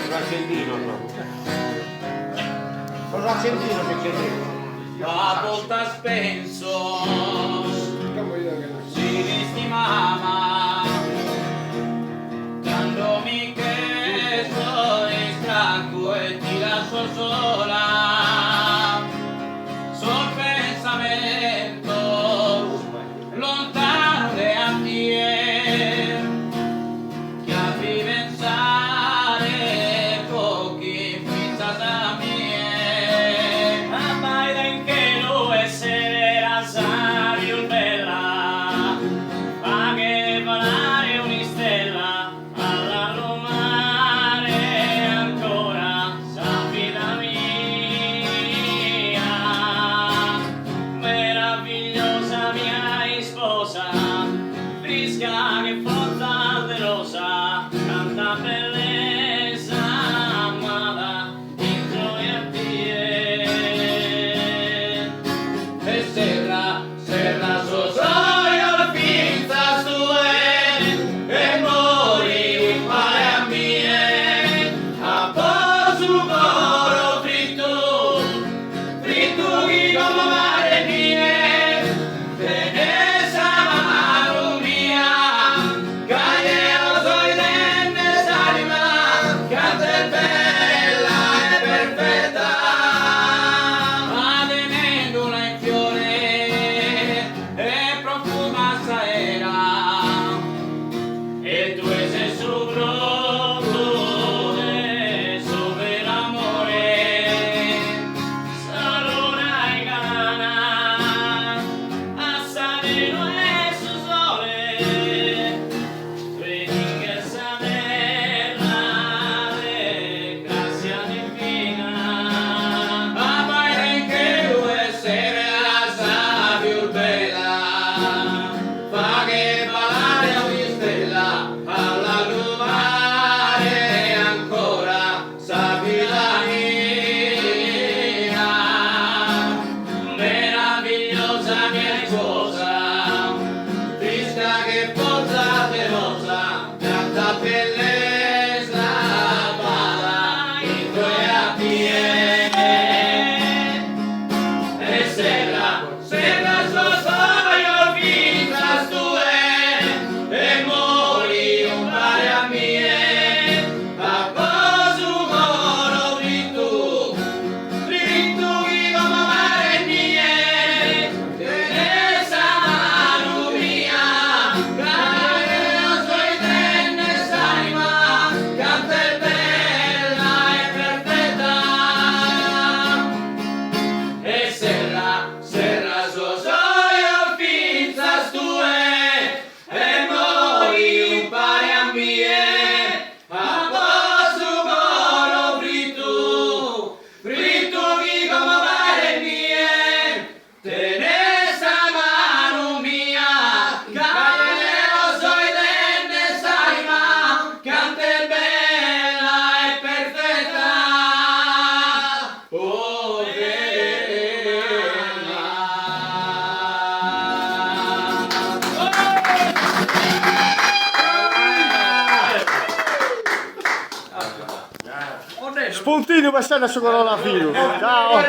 l'accendino, no? Con l'accendino che chiedevo. A volta spenso si ristimava quando mi chiesto il stracco e ti lascio sola sul pensamento lontano de a te che a pensare pochi pizzas a me che forza de rosa, tanta bellezza amada, dentro y a ti. E serra soy la pinzas tu e mori male a mie, a posu coro fritto chi come mare mie. Spuntino per stare su coronavirus. Ciao!